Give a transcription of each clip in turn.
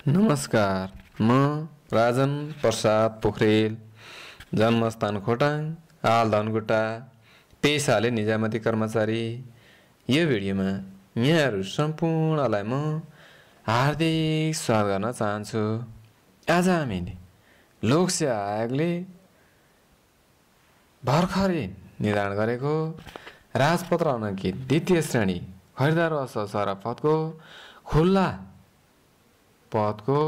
नमस्कार, म राजन प्रसाद पोखरेल, जन्मस्थान खोटाङ, हाल धनकुटा, पेसाले निजामती कर्मचारी। यो भिडियोमा यहाँहरू सम्पूर्णलाई म हार्दिक स्वागत गर्न चाहन्छु। आज हामीले लोकसेवा आयोगले भर्खरै निर्धारण गरेको राजपत्र अङ्कित द्वितीय श्रेणी खरिदार वा सहसरा पदको खुल्ला पदको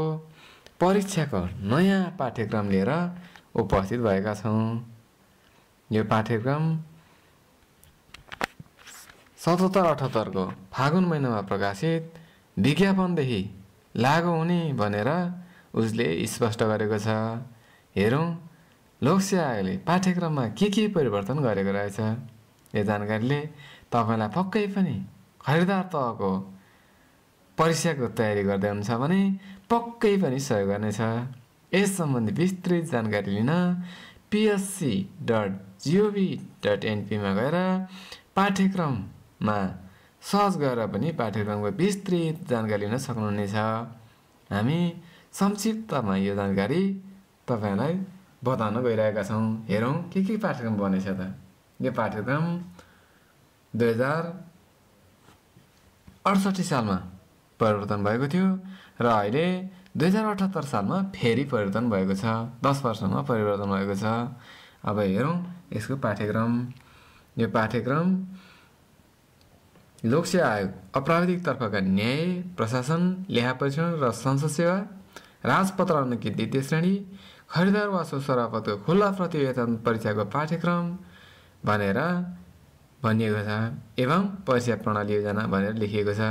परीक्षाको नयाँ पाठ्यक्रम लिएर उपस्थित भएका छौँ। यो पाठ्यक्रम 77-78 को फागुन महिनामा प्रकाशित विज्ञापनदेखि लागू हुने भनेर उसले स्पष्ट गरेको छ। हेरौँ लोकसेवा आयोगले पाठ्यक्रममा के परिवर्तन गरेको रहेछ। यो जानकारीले तपाईँलाई पक्कै पनि खरिदार तहको परीक्षाको तयारी गर्दै हुनुहुन्छ भने पक्कै पनि सहयोग गर्नेछ। यस सम्बन्धी विस्तृत जानकारी लिन psc.gov.np मा गएर पाठ्यक्रममा सर्च गरेर पनि पाठ्यक्रमको विस्तृत जानकारी लिन सक्नुहुनेछ। हामी संक्षिप्तमा यो जानकारी तपाईँलाई बताउन गइरहेका छौँ। हेरौँ के पाठ्यक्रम बनेछ त। यो पाठ्यक्रम 2068 सालमा परिवर्तन भएको थियो र अहिले 2078 सालमा फेरि परिवर्तन भएको छ। 10 वर्षमा परिवर्तन भएको छ। अब हेरौँ यसको पाठ्यक्रम। यो पाठ्यक्रम लोकसेवा आयोग अपराधिक तर्फका न्याय, प्रशासन, लेखा परीक्षण र संसद सेवा, राजपत्र अङ्कित द्वितीय श्रेणी खरिदार वा सहसरा पदको खुल्ला प्रतिवेदन परीक्षाको पाठ्यक्रम भनेर भनिएको छ एवं परीक्षा प्रणाली योजना भनेर लेखिएको छ।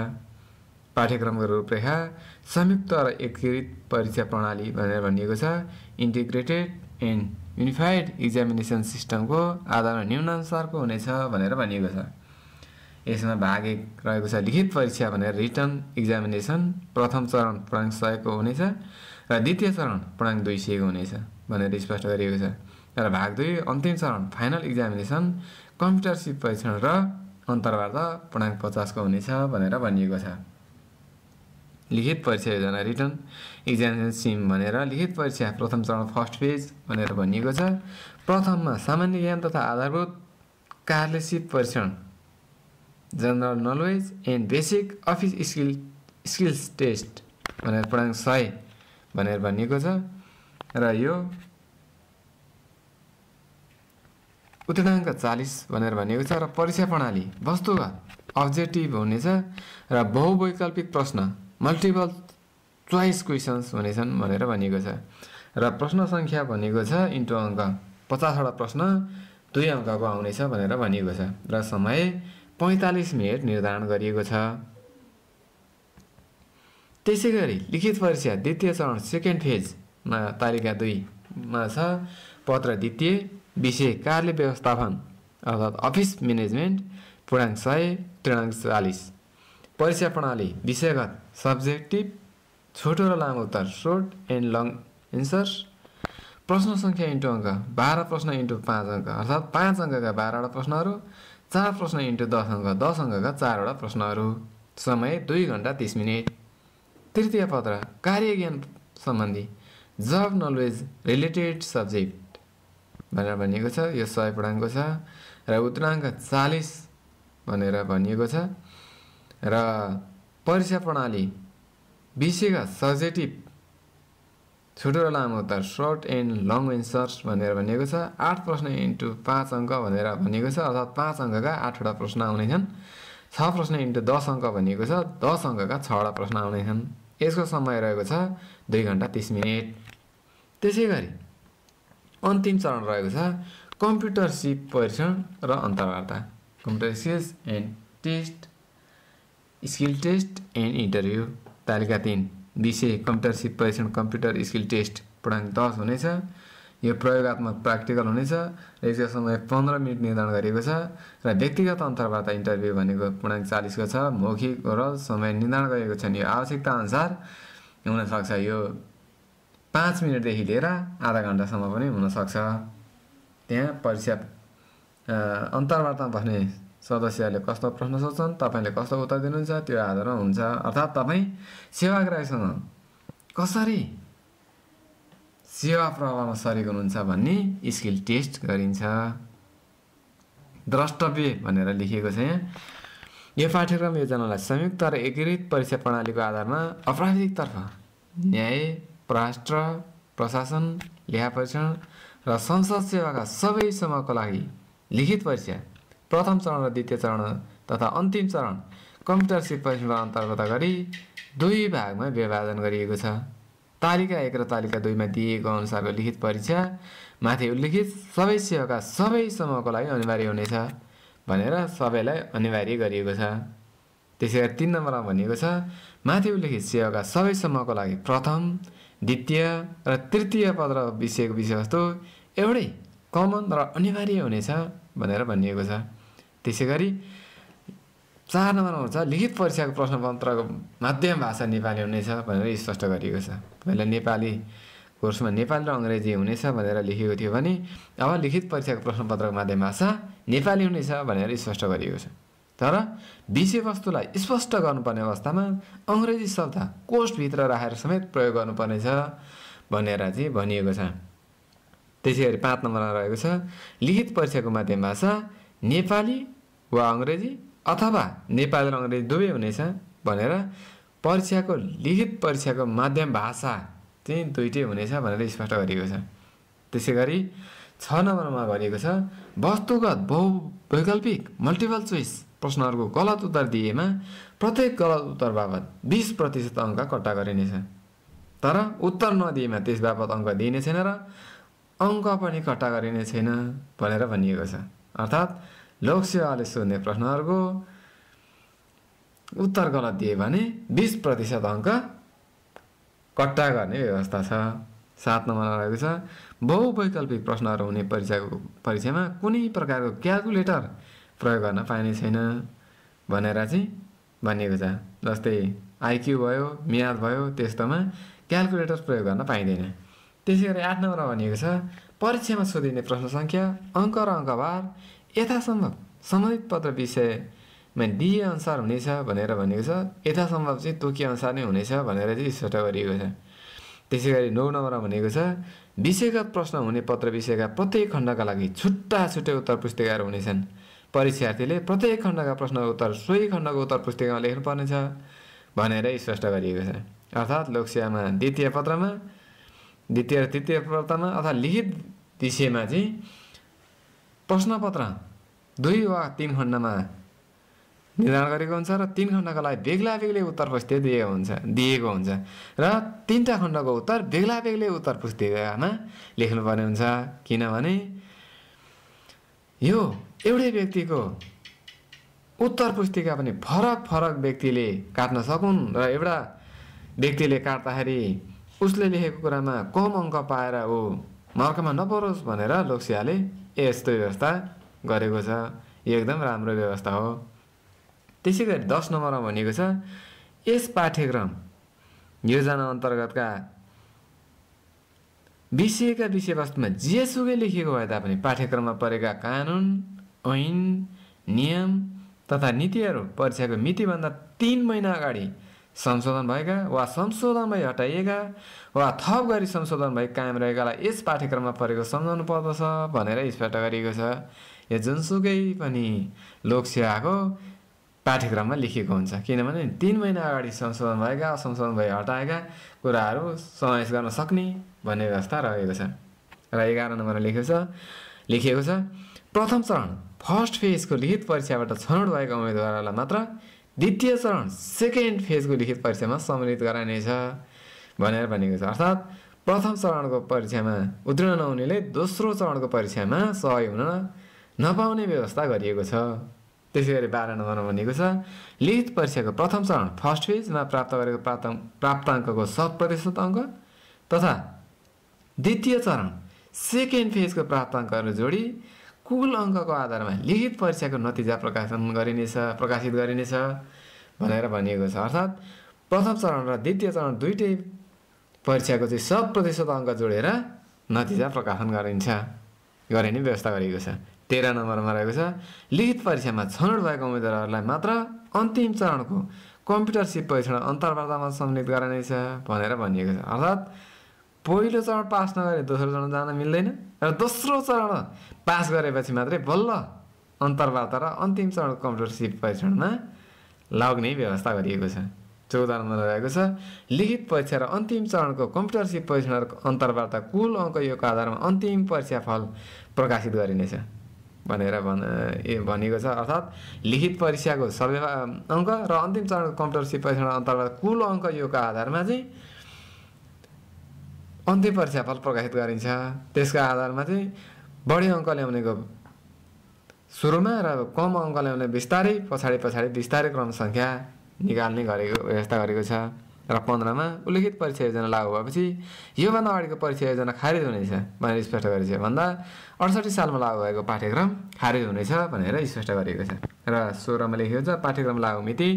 पाठ्यक्रमको रूपरेखा संयुक्त र एकीकृत परीक्षा प्रणाली भनेर भनिएको छ। इन्टिग्रेटेड एन्ड युनिफाइड एक्जामिनेसन सिस्टमको आधारमा निम्नानुसारको हुनेछ भनेर भनिएको छ। यसमा भाग 1 रहेको छ लिखित परीक्षा भनेर रिटन एक्जामिनेसन। प्रथम चरण पूर्णाङ्क 100 को हुनेछ र द्वितीय चरण पूर्णाङ्क 200 को हुनेछ भनेर स्पष्ट गरिएको छ। र भाग 2 अन्तिम चरण फाइनल एक्जामिनेसन कम्प्युटर सिप परीक्षण र अन्तर्वार्ता पूर्णाङ्क 50 को हुनेछ भनेर भनिएको छ। लिखित परीक्षा योजना रिटन एक्जामिनेसन सिम भनेर लिखित परीक्षा प्रथम चरण फर्स्ट फेज भनेर भनिएको छ। प्रथममा सामान्य ज्ञान तथा आधारभूत कार्य सिप परीक्षण general knowledge and basic office skills test भनेर पूर्णाङ्क 100 भनेर भनिएको छ। र यो उत्तीर्णाङ्क 40 भनेर भनिएको छ। र परीक्षा प्रणाली वस्तुगत अब्जेक्टिभ हुनेछ र बहुवैकल्पिक प्रश्न मल्टिपल चोइस क्वेसन्स हुनेछन् भनेर भनिएको छ। र प्रश्न सङ्ख्या भनेको छ इन्टु अङ्क 50 वटा प्रश्न 2 अङ्कको आउनेछ भनेर भनिएको छ। र समय 45 मिनेट निर्धारण गरिएको छ। त्यसै गरी लिखित परीक्षा द्वितीय चरण सेकेन्ड फेजमा तालिका 2 मा छ पत्र द्वितीय विषय कार्य व्यवस्थापन अर्थात् अफिस म्यानेजमेन्ट पूर्णाङ्क 100 उत्तीर्णाङ्क 40। परीक्षा प्रणाली विषयगत सब्जेक्टिभ छोटो र लामो उत्तर शोर्ट एन्ड लङ एन्सर्स। प्रश्न सङ्ख्या इन्टु अङ्क 12 प्रश्न इन्टु 5 अङ्क अर्थात् 5 अङ्कका 12 वटा प्रश्नहरू, 4 प्रश्न इन्टु 10 अङ्क 10 अङ्कका 4 वटा प्रश्नहरू। समय 2 घण्टा 30 मिनेट। तृतीय पत्र कार्य ज्ञान सम्बन्धी जब नलेज रिलेटेड सब्जेक्ट भनेर भनिएको छ। यो 100 पूर्णाङ्कको छ र उत्तीर्णाङ्क 40 भनेर भनिएको छ। र परीक्षा प्रणाली विषयगत सब्जेक्टिभ छोटो र लामो उत्तर सर्ट एन्ड लङ एन्सर्स भनेर भनिएको छ। 8 प्रश्न इन्टु 5 अङ्क भनेर भनिएको छ अर्थात् 5 अङ्कका 8 वटा प्रश्न आउनेछन्। 6 प्रश्न इन्टु 10 अङ्क भनिएको छ 10 अङ्कका 6 वटा प्रश्न आउनेछन्। यसको समय रहेको छ 2 घण्टा 30 मिनेट। त्यसै गरी अन्तिम चरण रहेको छ कम्प्युटर सिप परीक्षण र अन्तर्वार्ता computer skills and test skill test and interview. तालिका 3 विषय कम्प्युटर सिप परीक्षण कम्प्युटर स्किल टेस्ट पूर्णाङ्क 10 हुनेछ। यो प्रयोगात्मक प्र्याक्टिकल हुनेछ र यसको समय 15 मिनेट निर्धारण गरिएको छ। र व्यक्तिगत अन्तर्वार्ता इन्टरभ्यू भनेको पूर्णाङ्क 40 को छ। मौखिक ओरल समय निर्धारण गरिएको छ। यो आवश्यकता अनुसार हुनसक्छ। यो 5 मिनेटदेखि लिएर आधा घण्टासम्म पनि हुनसक्छ। त्यहाँ परीक्षा अन्तर्वार्तामा बस्ने सदस्यहरूले कस्तो प्रश्न सोध्छन्, तपाईले कस्तो उत्तर दिनुहुन्छ त्यो आधारमा हुन्छ। अर्थात् तपाई सेवाग्राहीसँग कसरी सेवा प्रवाहमा सरेको हुनुहुन्छ भन्ने स्किल टेस्ट गरिन्छ। द्रष्टव्य भनेर लेखिएको छ यहाँ। यो पाठ्यक्रम योजनालाई संयुक्त र एकीकृत परीक्षा प्रणालीको आधारमा अपराधिकतर्फ न्याय, राष्ट्र प्रशासन, लेखा परीक्षण र संसद सेवाका सबै समूहको लागि लिखित परीक्षा प्रथम चरण र द्वितीय चरण तथा अन्तिम चरण कम्प्युटरसित परीक्षण अन्तर्गत गरी 2 भागमा विभाजन गरिएको छ। तालिका 1 र तालिका 2 मा दिएको अनुसारको लिखित परीक्षा माथि उल्लेखित सबै सेवाका सबै समूहको लागि अनिवार्य हुनेछ भनेर सबैलाई अनिवार्य गरिएको छ। त्यसैगरी 3 नम्बरमा भनिएको छ माथि उल्लेखित सेवाका सबै समूहको लागि प्रथम, द्वितीय र तृतीय पद र विषयको विषयवस्तु एउटै कमन र अनिवार्य हुनेछ भनेर भनिएको छ। त्यसैगरी 4 नम्बरमा हुन्छ लिखित परीक्षाको प्रश्नपत्रको माध्यम भाषा नेपाली हुनेछ भनेर स्पष्ट गरिएको छ। पहिला नेपाली कोर्समा नेपाली र अङ्ग्रेजी हुनेछ भनेर लेखिएको थियो भने अब लिखित परीक्षाको प्रश्नपत्रको माध्यम भाषा नेपाली हुनेछ भनेर स्पष्ट गरिएको छ। तर विषयवस्तुलाई स्पष्ट गर्नुपर्ने अवस्थामा अङ्ग्रेजी शब्द कोष्ठभित्र राखेर समेत प्रयोग गर्नुपर्नेछ भनेर चाहिँ भनिएको छ। त्यसैगरी 5 नम्बरमा रहेको छ लिखित परीक्षाको माध्यम भाषा नेपाली वा अङ्ग्रेजी अथवा नेपाली र अङ्ग्रेजी दुवै हुनेछ भनेर परीक्षाको लिखित परीक्षाको माध्यम भाषा चाहिँ दुईटै हुनेछ भनेर स्पष्ट गरिएको छ। त्यसैगरी 6 नम्बरमा गरिएको छ वस्तुगत बहुवैकल्पिक मल्टिपल चोइस प्रश्नहरूको गलत उत्तर दिएमा प्रत्येक गलत उत्तर बाबत 20% अङ्क कट्टा गरिनेछ। तर उत्तर नदिएमा त्यस बाबत अङ्क दिइने छैन र अङ्क पनि कट्टा गरिने छैन भनेर भनिएको छ। अर्थात् लोकसेवाले सोध्ने प्रश्नहरूको उत्तर गलत दिए भने 20% अङ्क कट्टा गर्ने व्यवस्था छ। 7 नम्बरमा रहेको छ बहुवैकल्पिक प्रश्नहरू हुने परीक्षामा कुनै प्रकारको क्यालकुलेटर प्रयोग गर्न पाइने छैन भनेर चाहिँ भनिएको छ। जस्तै आइक्यू भयो, म्याथ भयो, त्यस्तोमा क्यालकुलेटर प्रयोग गर्न पाइँदैन। त्यसैगरी 8 नम्बरमा भनिएको छ परीक्षामा सोधिने प्रश्न सङ्ख्या, अङ्क र अङ्कभार यथासम्भव सम्बन्धित पत्र विषयमा दिए अनुसार हुनेछ भनेर भनेको छ। यथासम्भव चाहिँ तोकिए अनुसार नै हुनेछ भनेर चाहिँ स्पष्ट गरिएको छ। त्यसैगरी 9 नम्बरमा भनेको छ विषयगत प्रश्न हुने पत्र विषयका प्रत्येक खण्डका लागि छुट्टा छुट्टै उत्तर पुस्तिकाहरू हुनेछन्। परीक्षार्थीले प्रत्येक खण्डका प्रश्नको उत्तर सोही खण्डको उत्तर पुस्तिकामा लेख्नुपर्नेछ भनेर स्पष्ट गरिएको छ। अर्थात् लोकसेवामा द्वितीय पत्रमा, द्वितीय र तृतीय पत्रमा अथवा लिखित विषयमा चाहिँ प्रश्नपत्र 2 वा 3 खण्डमा निर्धारण गरेको हुन्छ र 3 खण्डका लागि बेग्ला बेग्लै उत्तर पुस्तिका दिएको हुन्छ र 3टा खण्डको उत्तर बेग्ला बेग्लै उत्तर पुस्तिकामा लेख्नुपर्ने हुन्छ। किनभने यो एउटै व्यक्तिको उत्तर पुस्तिका पनि फरक फरक व्यक्तिले काट्न सकुन् र एउटा व्यक्तिले काट्दाखेरि उसले लेखेको कुरामा कम अङ्क पाएर ऊ मर्कमा नपरोस् भनेर लोकसेवाले यस्तो व्यवस्था गरेको छ। यो एकदम राम्रो व्यवस्था हो। त्यसैगरी 10 नम्बरमा भनेको छ यस पाठ्यक्रम योजना अन्तर्गतका विषयका विषयवस्तुमा जेसुकै लेखिएको भए तापनि पाठ्यक्रममा परेका कानुन, ऐन, नियम तथा नीतिहरू परीक्षाको मितिभन्दा 3 महिना अगाडि संशोधन भएका वा संशोधन भई हटाइएका वा थप गरी संशोधन भई कायम रहेकालाई यस पाठ्यक्रममा परेको सम्झाउनु पर्दछ भनेर स्पष्ट गरिएको छ। यो जुनसुकै पनि लोकसेवाको पाठ्यक्रममा लेखिएको हुन्छ। किनभने 3 महिना अगाडि संशोधन भएका, संशोधन भई हटाएका कुराहरू समावेश गर्न सक्ने भन्ने व्यवस्था रहेको छ। र 11 नम्बरमा लेखिएको छ प्रथम चरण फर्स्ट फेजको लिखित परीक्षाबाट छनौट भएका उम्मेदवारहरूलाई मात्र द्वितीय चरण सेकेन्ड फेजको लिखित परीक्षामा सम्मिलित गराइनेछ भनेर भनेको छ। अर्थात् प्रथम चरणको परीक्षामा उत्तीर्ण नहुनेले दोस्रो चरणको परीक्षामा सहभागी हुन नपाउने व्यवस्था गरिएको छ। त्यसैगरी 12 नम्बरमा भनेको छ लिखित परीक्षाको प्रथम चरण फर्स्ट फेजमा प्राप्त गरेको प्राप्ताङ्कको 100% अङ्क तथा द्वितीय चरण सेकेन्ड फेजको प्राप्ताङ्कहरू जोडी कुल अङ्कको आधारमा लिखित परीक्षाको नतिजा प्रकाशित गरिनेछ भनेर भनिएको छ। अर्थात् प्रथम चरण र द्वितीय चरण दुईटै परीक्षाको चाहिँ 100% अङ्क जोडेर नतिजा प्रकाशन गरिने व्यवस्था गरिएको छ। 13 नम्बरमा रहेको छ लिखित परीक्षामा छनौट भएका उम्मेदवारहरूलाई मात्र अन्तिम चरणको कम्प्युटर सिप परीक्षण अन्तर्वार्तामा सम्मिलित गराइनेछ भनेर भनिएको छ। अर्थात् पहिलो चरण पास नगरे दोस्रो चरण जान मिल्दैन र दोस्रो चरण पास गरेपछि मात्रै बल्ल अन्तर्वार्ता र अन्तिम चरण कम्प्युटर सिप परीक्षणमा लाग्ने व्यवस्था गरिएको छ। 14 नम्बरमा रहेको छ लिखित परीक्षा र अन्तिम चरणको कम्प्युटर सिप परीक्षण र अन्तर्वार्ता कुल अङ्क योगको आधारमा अन्तिम परीक्षा फल प्रकाशित गरिनेछ भनेर भनिएको छ। अर्थात् लिखित परीक्षाको सबै अङ्क र अन्तिम चरणको कम्प्युटर सिप परीक्षण अन्तर्वार्ता कुल अङ्क योगको आधारमा चाहिँ अन्तिम परीक्षा फल प्रकाशित गरिन्छ। त्यसका आधारमा चाहिँ बढी अङ्क ल्याउनेको सुरुमा र कम अङ्क ल्याउने बिस्तारै पछाडि बिस्तारै क्रम सङ्ख्या निकाल्ने व्यवस्था गरेको छ। र 15 मा उल्लेखित परीक्षा योजना लागू भएपछि योभन्दा अगाडिको परीक्षा योजना खारिज हुनेछ भनेर स्पष्ट गरेको छ। भन्दा 68 सालमा लागू भएको पाठ्यक्रम खारिज हुनेछ भनेर स्पष्ट गरिएको छ। र 16 मा लेखिएको छ पाठ्यक्रम लागू मिति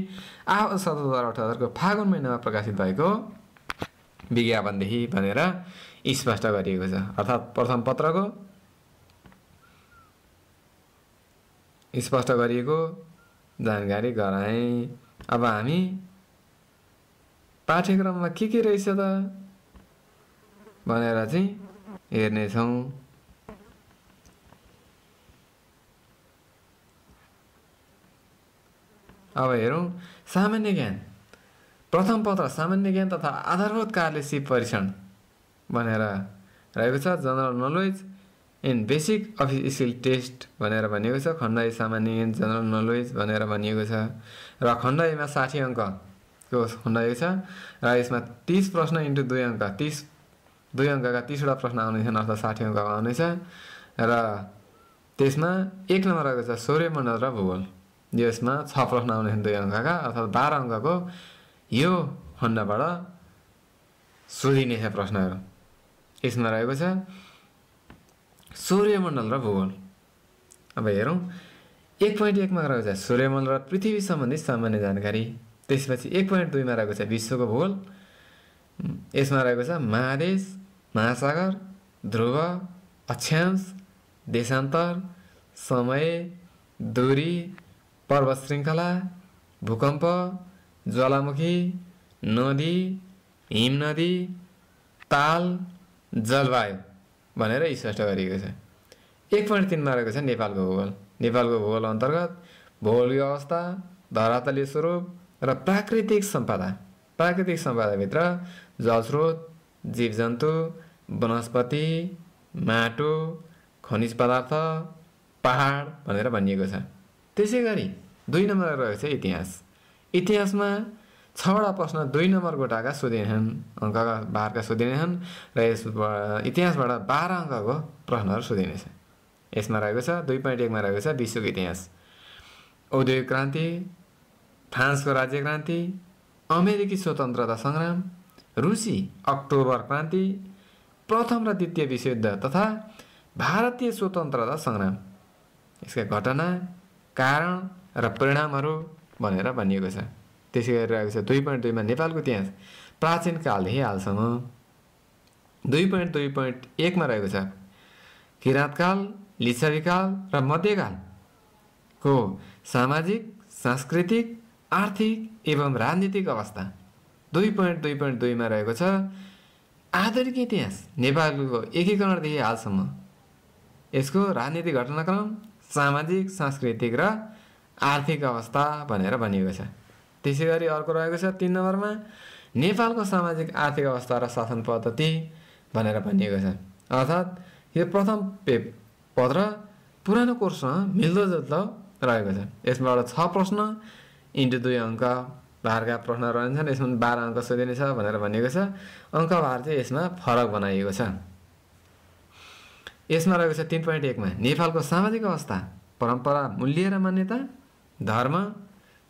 2077 को फागुन महिनामा प्रकाशित भएको विज्ञापनदेखि भनेर स्पष्ट गरिएको छ। अर्थात् प्रथम पत्रको स्पष्ट गरिएको जानकारी गराएँ। अब हामी पाठ्यक्रममा के रहेछ त भनेर चाहिँ हेर्नेछौँ। अब हेरौँ सामान्य ज्ञान प्रथम पत्र सामान्य ज्ञान तथा आधारभूत कार्य सिप परीक्षण भनेर रहेको छ। General knowledge and basic office skill test भनेर भनिएको छ। खण्ड ए सामान्य ज्ञान जनरल नलेज भनेर भनिएको छ। र खण्ड एमा 60 अङ्कको खण्ड ए छ र यसमा 30 प्रश्न इन्टु 2 अङ्क 2 अङ्कका 30 वटा प्रश्न आउनेछन् अर्थात् 60 अङ्कको आउनेछ। र त्यसमा 1 नम्बर रहेको छ सौर्यमण्डल र भूगोल। यसमा 6 प्रश्न आउनेछन् 2 अङ्कका अर्थात् 12 अङ्कको यो खण्डबाट सोधिने छ प्रश्नहरू। यसमा रहेको छ सौर्यमण्डल र भूगोल। अब हेरौँ 1.1 मा रहेको छ सूर्यमण्डल र पृथ्वी सम्बन्धी सामान्य जानकारी। त्यसपछि 1.2 मा रहेको छ विश्वको भूगोल। यसमा रहेको छ महादेश, महासागर, ध्रुव, अक्षांश, देशान्तर, समय, दूरी, पर्वत श्रृङ्खला, भूकम्प, ज्वालामुखी, नदी, हिमनदी, ताल, जलवायु भनेर स्पष्ट गरिएको छ। 1.3 मा रहेको छ नेपालको भूगोल। नेपालको भूगोल अन्तर्गत भौगोलिक अवस्था, धरातलीय स्वरूप र प्राकृतिक सम्पदा। प्राकृतिक सम्पदाभित्र जलस्रोत, जीवजन्तु, वनस्पति, माटो, खनिज पदार्थ, पहाड भनेर भनिएको छ। त्यसै गरी 2 नम्बर रहेको छ इतिहास। इतिहासमा 6 वटा प्रश्न 2 नम्बर गोटाका सोधिनेछन् अङ्कका बारका सोधिनेछन् र यस इतिहासबाट 12 अङ्कको प्रश्नहरू सोधिनेछ। यसमा रहेको छ 2.1 मा रहेको छ विश्वको इतिहास, औद्योगिक क्रान्ति, फ्रान्सको राज्य क्रान्ति, अमेरिकी स्वतन्त्रता सङ्ग्राम, रुसी अक्टोबर क्रान्ति, प्रथम र द्वितीय विश्वयुद्ध तथा भारतीय स्वतन्त्रता सङ्ग्राम, यसका घटना, कारण र परिणामहरू भनेर भनिएको छ। त्यसै गरी रहेको छ 2.2 मा नेपालको इतिहास प्राचीन कालदेखि हालसम्म। 2.2.1 मा रहेको छ किराँतकाल, लिच्छवीकाल र मध्यकालको सामाजिक, सांस्कृतिक, आर्थिक एवं राजनीतिक अवस्था। 2.2.2 मा रहेको छ आधुनिक इतिहास नेपालको एकीकरणदेखि हालसम्म, यसको राजनीतिक घटनाक्रम, सामाजिक, सांस्कृतिक र आर्थिक अवस्था भनेर भनिएको छ। त्यसै गरी अर्को रहेको छ 3 नम्बरमा नेपालको सामाजिक आर्थिक अवस्था र शासन पद्धति भनेर भनिएको छ। अर्थात् यो प्रथम पत्र पुरानो कोर्ससँग मिल्दोजुल्दो रहेको छ। यसबाट 6 प्रश्न इन्टु 2 अङ्क भारका प्रश्न रहन्छन्। यसमा 12 अङ्क सोधिनेछ भनेर भनिएको छ। अङ्क भार चाहिँ यसमा फरक बनाइएको छ। यसमा रहेको छ 3.1 मा नेपालको सामाजिक अवस्था, परम्परा, मूल्य र मान्यता, धर्म,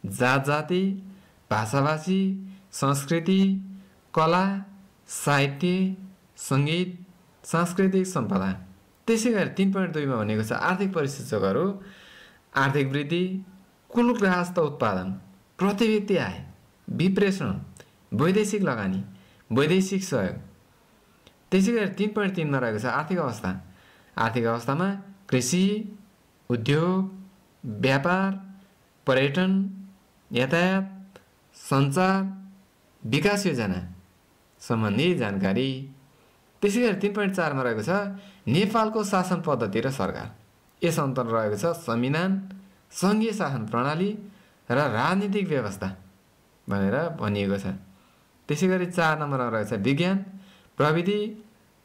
जात जाति, भाषाभाषी, संस्कृति, कला, साहित्य, सङ्गीत, सांस्कृतिक सम्पदा। त्यसै गरी 3.2 मा भनेको छ आर्थिक परिसूचकहरू, आर्थिक वृद्धि, कुल गृहस्थ उत्पादन, प्रति व्यक्ति आय, विप्रेषण, वैदेशिक लगानी, वैदेशिक सहयोग। त्यसै गरी 3.3 मा रहेको छ आर्थिक अवस्था। आर्थिक अवस्थामा कृषि, उद्योग, व्यापार, पर्यटन, यातायात, सञ्चार विकास योजना सम्बन्धी जानकारी। त्यसै गरी 3.4 मा रहेको छ नेपालको शासन पद्धति र सरकार। यस अन्तर्गत रहेको छ संविधान, सङ्घीय शासन प्रणाली र राजनीतिक व्यवस्था भनेर भनिएको छ। त्यसै गरी 4 नम्बरमा रहेको छ विज्ञान, प्रविधि,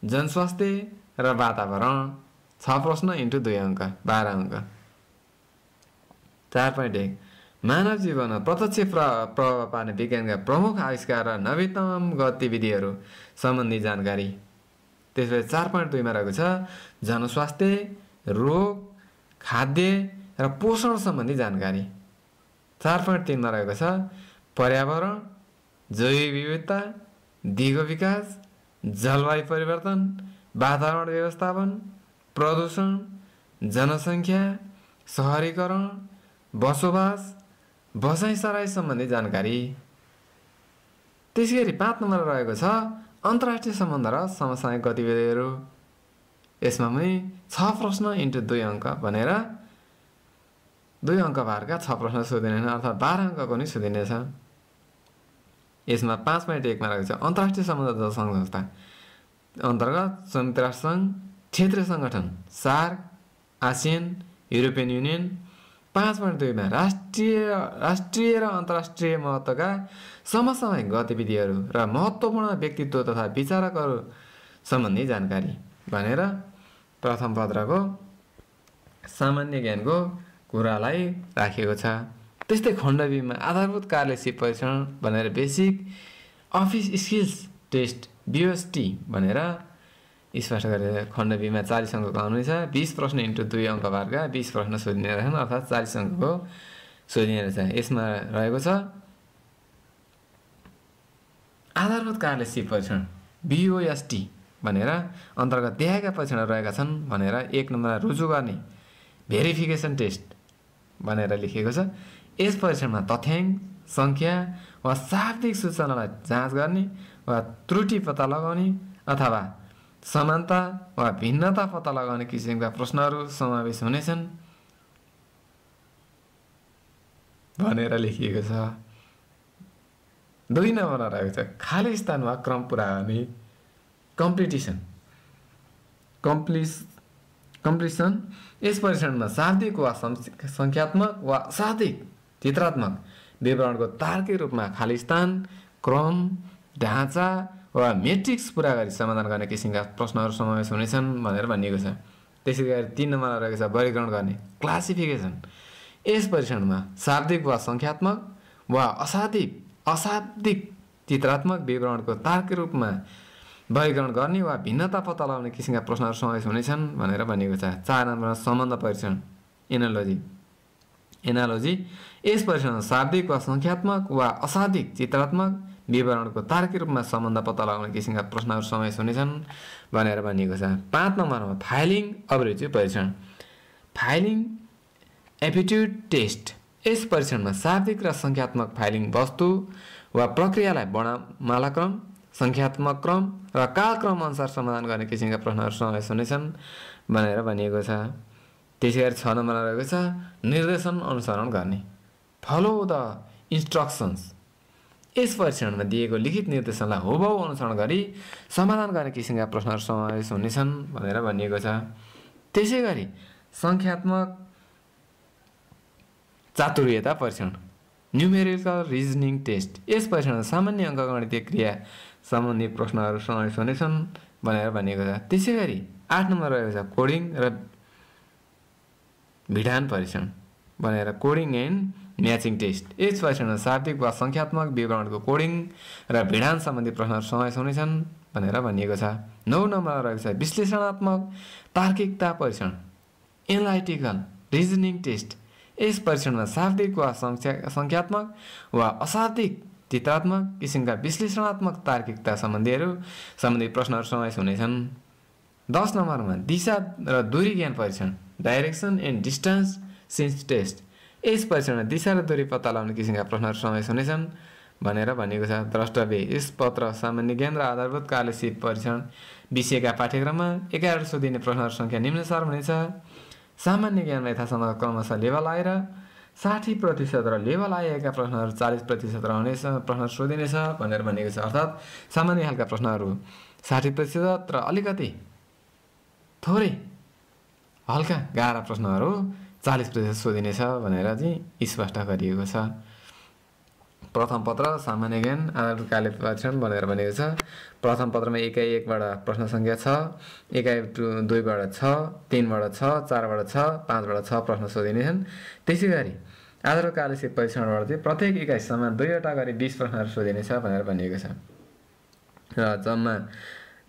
जनस्वास्थ्य र वातावरण। 6 प्रश्न इन्टु 2 अङ्क, 12 अङ्क। 4.1 मानव जीवनमा प्रत्यक्ष प्रभाव पार्ने विज्ञानका प्रमुख आविष्कार र नवीनतम गतिविधिहरू सम्बन्धी जानकारी। त्यसपछि 4.2 मा रहेको छ जनस्वास्थ्य, रोग, खाद्य र पोषण सम्बन्धी जानकारी। 4.3 मा रहेको छ पर्यावरण, जैविक विविधता, दिगो विकास, जलवायु परिवर्तन, वातावरण व्यवस्थापन, प्रदूषण, जनसङ्ख्या, सहरीकरण, बसोबास, बसाइसराई सम्बन्धी जानकारी। त्यसै गरी 5 नम्बरमा रहेको छ अन्तर्राष्ट्रिय सम्बन्ध र समसामयिक गतिविधिहरू। यसमा पनि 6 प्रश्न इन्टु 2 अङ्क भनेर 2 अङ्क भारका 6 प्रश्न सोधिने, अर्थात् 12 अङ्कको पनि सोधिनेछ। यसमा 5.1 मा रहेको छ अन्तर्राष्ट्रिय सम्बन्ध तथा सङ्घ संस्था अन्तर्गत संयुक्त राष्ट्र सङ्घ, क्षेत्रीय सङ्गठन, सार्क, आसियन, युरोपियन युनियन। 5.2 मा राष्ट्रिय र अन्तर्राष्ट्रिय महत्त्वका समसामयिक गतिविधिहरू र महत्त्वपूर्ण व्यक्तित्व तथा विचारकहरू सम्बन्धी जानकारी भनेर प्रथम पत्रको सामान्य ज्ञानको कुरालाई राखिएको छ। त्यस्तै खण्ड बीमा आधारभूत कार्य सिप परीक्षण भनेर basic office skills test BOST भनेर स्पष्ट गरेर खण्ड बीमा 40 अङ्कको आउनेछ। 20 प्रश्न इन्टु 2 अङ्क भारका 20 प्रश्न सोधिने रहेछन्, अर्थात् 40 अङ्कको सोधिने रहेछ। यसमा रहेको छ आधारभूत कार्य सिप परीक्षण BOST भनेर अन्तर्गत देखाएका परीक्षणहरू रहेका छन् भनेर 1 नम्बरमा रुजु गर्ने भेरिफिकेसन टेस्ट भनेर लेखिएको छ। यस परीक्षणमा तथ्याङ्क, सङ्ख्या वा शाब्दिक सूचनालाई जाँच गर्ने वा त्रुटि पत्ता लगाउने अथवा समानता वा भिन्नता पत्ता लगाउने किसिमका प्रश्नहरू समावेश हुनेछन् भनेर लेखिएको छ। 2 नम्बरमा रहेको छ खाली स्थानमा क्रम पुरा गर्ने कम्प्लिसन। यस परीक्षणमा शाब्दिक वा सङ्ख्यात्मक वा अशाब्दिक चित्रात्मक विवरणको तार्किक रूपमा खाली स्थान, क्रम, ढाँचा वा मेट्रिक्स पुरा गरी समाधान गर्ने किसिमका प्रश्नहरू समावेश हुनेछन् भनेर भनिएको छ। त्यसै गरी 3 नम्बरमा रहेको छ वर्गीकरण गर्ने क्लासिफिकेसन। यस परीक्षणमा शाब्दिक वा सङ्ख्यात्मक वा अशाब्दिक चित्रात्मक विवरणको तार्किक रूपमा वर्गीकरण गर्ने वा भिन्नता पत्ता लगाउने किसिमका प्रश्नहरू समावेश हुनेछन् भनेर भनिएको छ। 4 नम्बरमा सम्बन्ध परीक्षण एनालोजी। यस परीक्षणमा शाब्दिक वा सङ्ख्यात्मक वा अशाब्दिक चित्रात्मक विवरणको तार्किक रूपमा सम्बन्ध पत्ता लगाउने किसिमका प्रश्नहरू समावेश हुनेछन् भनेर भनिएको छ। 5 नम्बरमा फाइलिङ अभिरुचि परीक्षण फाइलिङ एप्टिट्युड टेस्ट। यस परीक्षणमा शाब्दिक र सङ्ख्यात्मक फाइलिङ वस्तु वा प्रक्रियालाई वर्णमालाक्रम, सङ्ख्यात्मक क्रम र कालक्रम अनुसार समाधान गर्ने किसिमका प्रश्नहरू समावेश हुनेछन् भनेर भनिएको छ। त्यसै गरी 6 नम्बरमा रहेको छ निर्देशन अनुसरण गर्ने फलो द इन्स्ट्रक्सन्स। यस परीक्षणमा दिएको लिखित निर्देशनलाई हुबहु अनुसरण गरी समाधान गर्ने किसिमका प्रश्नहरू समावेश हुनेछन् भनेर भनिएको छ। त्यसै गरी सङ्ख्यात्मक चातुर्यता परीक्षण न्युमेरिकल रिजनिङ टेस्ट। यस परीक्षणमा सामान्य अङ्कगणितीय क्रिया सम्बन्धी प्रश्नहरू समावेश हुनेछन् भनेर भनिएको छ। त्यसै गरी 8 नम्बर रहेको छ कोडिङ र विधान परीक्षण भनेर कोडिङ एन्ड म्याचिङ टेस्ट। यस परीक्षणमा शाब्दिक वा सङ्ख्यात्मक विवरणको कोडिङ र विधान सम्बन्धी प्रश्नहरू समावेश हुनेछन् भनेर भनिएको छ। 9 नम्बरमा रहेको छ विश्लेषणात्मक तार्किकता परीक्षण एनालाइटिकल रिजनिङ टेस्ट। यस परीक्षणमा शाब्दिक वा सङ्ख्यात्मक वा अशाब्दिक चित्रात्मक किसिमका विश्लेषणात्मक तार्किकता सम्बन्धी प्रश्नहरू समावेश हुनेछन्। 10 नम्बरमा दिशा र दूरी ज्ञान परीक्षण direction and distance sense test. यस परीक्षणमा दिशा र दूरी पत्ता लगाउने किसिमका प्रश्नहरू समावेश हुनेछन् भनेर भनिएको छ। द्रष्टव्य यस पत्र सामान्य ज्ञान र आधारभूत कार्य सिप परीक्षण विषयका पाठ्यक्रममा 11 सोधिने प्रश्नहरू सङ्ख्या निम्नानुसार हुनेछ। सामान्य ज्ञानमा यथासम्म क्रमशः लेभल आएर 60% र लेभल आइएका प्रश्नहरू 40% रहनेछ, प्रश्न सोधिनेछ भनेर भनिएको छ। अर्थात् सामान्य खालका प्रश्नहरू 60% र अलिकति थोरै हल्का गाह्रा प्रश्नहरू 40% सोधिनेछ भनेर चाहिँ स्पष्ट गरिएको छ। प्रथम पत्र सामान्य ज्ञान आधारभूत कार्य परीक्षण भनेर भनेको छ। प्रथम पत्रमा इकाइ 1 बाट प्रश्न सङ्ख्या 6, इकाइ 2 बाट 6, 3 बाट 6, 4 बाट 6, 5 बाट 6 प्रश्न सोधिनेछन्। त्यसै गरी आधारभूत कार्य परीक्षणबाट चाहिँ प्रत्येक इकाइसम्म 2वटा गरी 20 प्रश्नहरू सोधिनेछ भनेर भनिएको छ। र जम्मा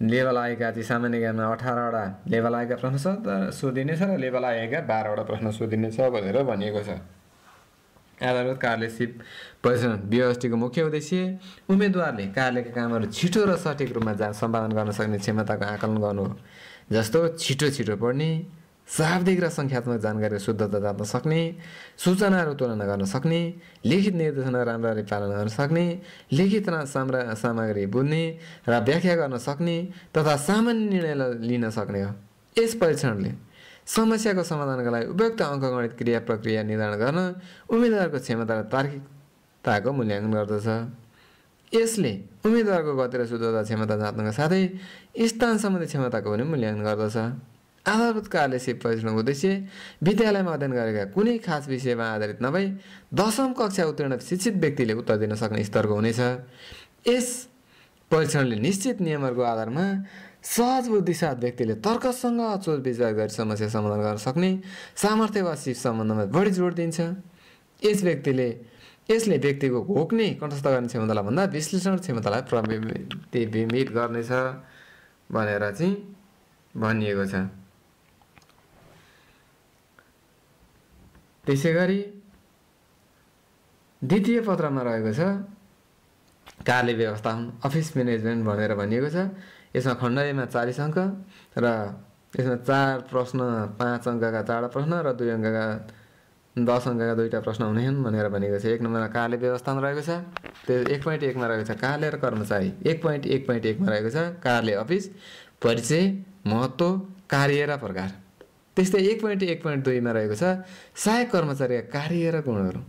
लेभल आएका चाहिँ सामान्य ज्ञानमा 18वटा लेभल आएका प्रश्न सोधिनेछ र लेभल आएका 12वटा प्रश्न सोधिनेछ भनेर भनिएको छ। आधारभूत कार्यशीट परीक्षण व्यवस्थितिको मुख्य उद्देश्य उम्मेदवारले कार्यका कामहरू छिटो र सठिक रूपमा सम्पादन गर्न सक्ने क्षमताको आकलन गर्नु हो। जस्तो छिटो पढ्ने, शाब्दिक र सङ्ख्यात्मक जानकारी शुद्धता जान्न सक्ने, सूचनाहरू तुलना गर्न सक्ने, लिखित निर्देशना राम्ररी पालन गर्न सक्ने, लिखित सामग्री बुझ्ने र व्याख्या गर्न सक्ने तथा सामान्य निर्णय लिन सक्ने हो। यस परीक्षणले समस्याको समाधानका लागि उपयुक्त अङ्कगणित क्रिया प्रक्रिया निर्धारण गर्न उम्मेदवारको क्षमता र तार्किकताको मूल्याङ्कन गर्दछ। यसले उम्मेदवारको गति र शुद्धता क्षमता जाँच्नका साथै स्थान सम्बन्धी क्षमताको पनि मूल्याङ्कन गर्दछ। आधारभूत कार्यशीट परीक्षणको उद्देश्य विद्यालयमा अध्ययन गरेका कुनै खास विषयमा आधारित नभई 10औं कक्षा उत्तीर्ण शिक्षित व्यक्तिले उत्तर दिन सक्ने स्तरको हुनेछ। यस परीक्षणले निश्चित नियमहरूको आधारमा सहज बुद्धिसाथ व्यक्तिले तर्कसँग अचोट विचार गरी समस्या समाधान गर्न सक्ने सामर्थ्य वा सिप सम्बन्धमा बढी जोड दिन्छ। यसले व्यक्तिको घोक्ने कण्ठस्थ गर्ने क्षमतालाई भन्दा विश्लेषण क्षमतालाई प्रतिबिम्बित गर्नेछ भनेर चाहिँ भनिएको छ। त्यसै गरी द्वितीय पत्रमा रहेको छ कार्य व्यवस्थापन अफिस म्यानेजमेन्ट भनेर भनिएको छ। यसमा खण्ड एमा 40 अङ्क र यसमा 4 प्रश्न 5 अङ्कका 4 प्रश्न र 2 अङ्कका 10 अङ्कका 2टा प्रश्न हुनेछन् भनेर भनेको छ। 1 नम्बरमा कार्य व्यवस्थापन रहेको छ। त्यो 1.1 मा रहेको छ कार्य र कर्मचारी। 1.1.1 मा रहेको छ कार्य अफिस परिचय महत्त्व कार्य र प्रकार। त्यस्तै 1.1.2 मा रहेको छ सहायक कर्मचारीका कार्य र गुणहरू।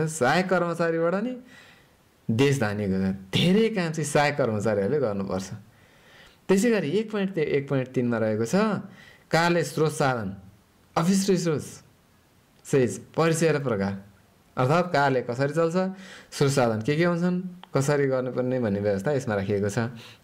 सहायक कर्मचारीबाट नि देश धानिएको छ। धेरै काम चाहिँ सहायक कर्मचारीहरूले गर्नुपर्छ। त्यसै गरी 1.1.3 मा रहेको छ कार्य स्रोत साधन अफिस रिसोर्स परिचय र प्रकार। अर्थात् कार्य कसरी चल्छ, स्रोत साधन के हुन्छन्, कसरी गर्नुपर्ने भन्ने व्यवस्था यसमा राखिएको छ।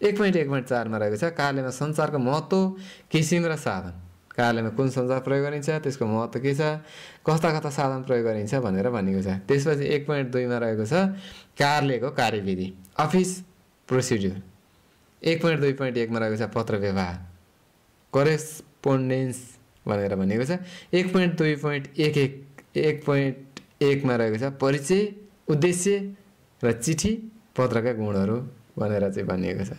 1.1.4 मा रहेको छ कार्यमा सञ्चारको महत्त्व किसिम र साधन। कार्यमा कुन सञ्चार प्रयोग गरिन्छ, त्यसको महत्त्व के छ, कस्ता साधन प्रयोग गरिन्छ भनेर भनेको छ। त्यसपछि 1.2 मा रहेको छ कार्यको कार्यविधि अफिस प्रोसिड्युर। 1.2.1 मा रहेको छ पत्र व्यवहार करेस्पोन्डेन्स भनेर भनेको छ। 1.2.1 मा रहेको छ परिचय उद्देश्य र चिठी पत्रका गुणहरू भनेर चाहिँ भनिएको छ।